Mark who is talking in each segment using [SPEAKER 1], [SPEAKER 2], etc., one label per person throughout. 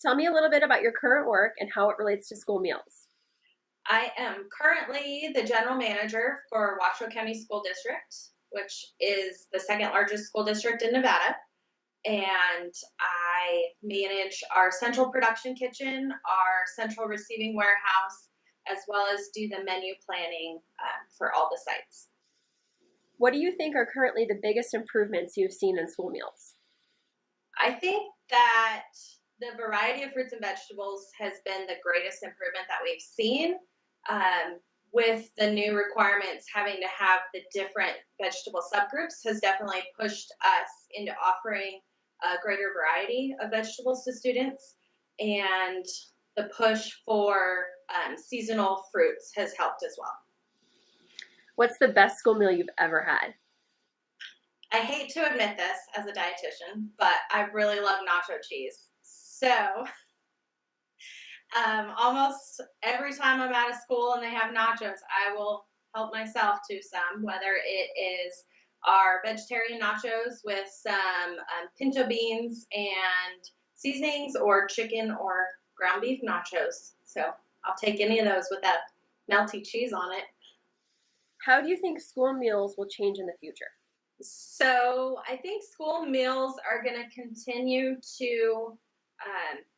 [SPEAKER 1] Tell me a little bit about your current work and how it relates to school meals.
[SPEAKER 2] I am currently the general manager for Washoe County School District, which is the second largest school district in Nevada. And I manage our central production kitchen, our central receiving warehouse, as well as do the menu planning for all the sites.
[SPEAKER 1] What do you think are currently the biggest improvements you've seen in school meals?
[SPEAKER 2] I think that the variety of fruits and vegetables has been the greatest improvement that we've seen. Um, with the new requirements having to have the different vegetable subgroups has definitely pushed us into offering a greater variety of vegetables to students, and the push for seasonal fruits has helped as well.
[SPEAKER 1] What's the best school meal you've ever had?
[SPEAKER 2] I hate to admit this as a dietitian, but I really love nacho cheese. So almost every time I'm out of school and they have nachos, I will help myself to some, whether it is our vegetarian nachos with some pinto beans and seasonings, or chicken or ground beef nachos. So I'll take any of those with that melty cheese on it.
[SPEAKER 1] How do you think school meals will change in the future?
[SPEAKER 2] So I think school meals are going to continue to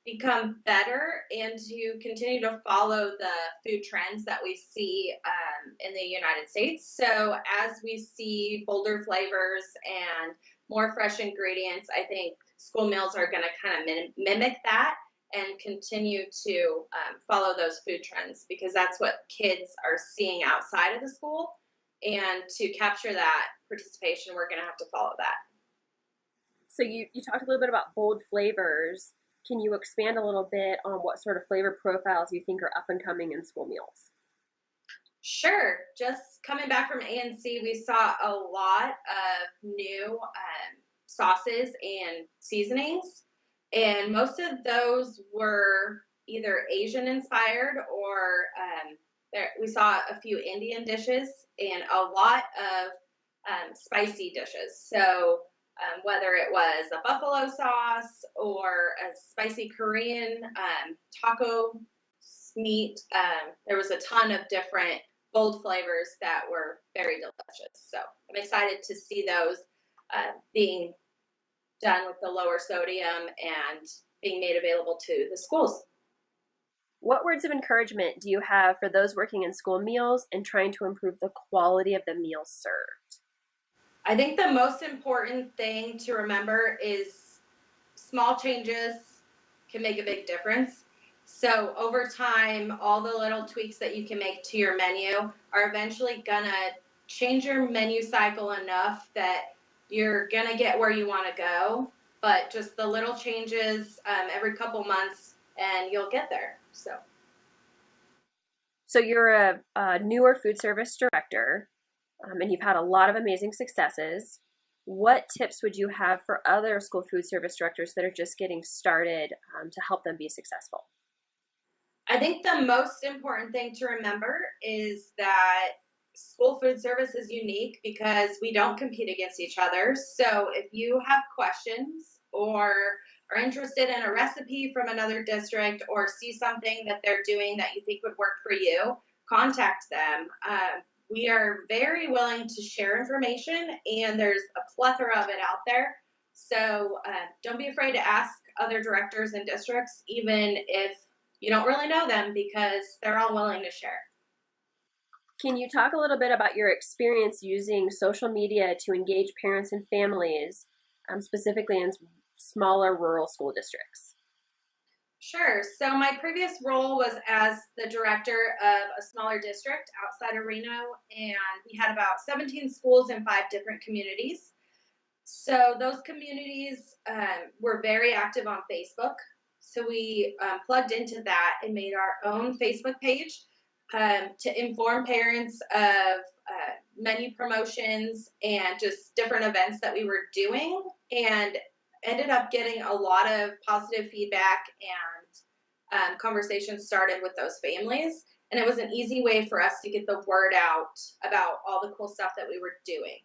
[SPEAKER 2] become better and to continue to follow the food trends that we see in the United States. So as we see bolder flavors and more fresh ingredients, I think school meals are going to kind of mimic that and continue to follow those food trends, because that's what kids are seeing outside of the school. And to capture that participation, we're going to have to follow that.
[SPEAKER 1] So you talked a little bit about bold flavors. Can you expand a little bit on what sort of flavor profiles you think are up and coming in school meals?
[SPEAKER 2] Sure. Just coming back from ANC, we saw a lot of new sauces and seasonings, and most of those were either Asian inspired, or we saw a few Indian dishes and a lot of spicy dishes. So whether it was a buffalo sauce or a spicy Korean taco meat, there was a ton of different bold flavors that were very delicious. So I'm excited to see those being done with the lower sodium and being made available to the schools.
[SPEAKER 1] What words of encouragement do you have for those working in school meals and trying to improve the quality of the meals served?
[SPEAKER 2] I think the most important thing to remember is small changes can make a big difference. So over time, all the little tweaks that you can make to your menu are eventually gonna change your menu cycle enough that you're gonna get where you want to go. But just the little changes every couple months, and you'll get there. So
[SPEAKER 1] So you're a newer food service director, and you've had a lot of amazing successes. What tips would you have for other school food service directors that are just getting started to help them be successful?
[SPEAKER 2] I think the most important thing to remember is that school food service is unique because we don't compete against each other. So if you have questions or are interested in a recipe from another district, or see something that they're doing that you think would work for you, contact them. We are very willing to share information, and there's a plethora of it out there. So don't be afraid to ask other directors and districts, even if you don't really know them, because they're all willing to share.
[SPEAKER 1] Can you talk a little bit about your experience using social media to engage parents and families, specifically in smaller rural school districts?
[SPEAKER 2] Sure. So my previous role was as the director of a smaller district outside of Reno, and we had about 17 schools in 5 different communities. So those communities were very active on Facebook. So we plugged into that and made our own Facebook page to inform parents of menu promotions and just different events that we were doing, and ended up getting a lot of positive feedback and conversations started with those families. And it was an easy way for us to get the word out about all the cool stuff that we were doing.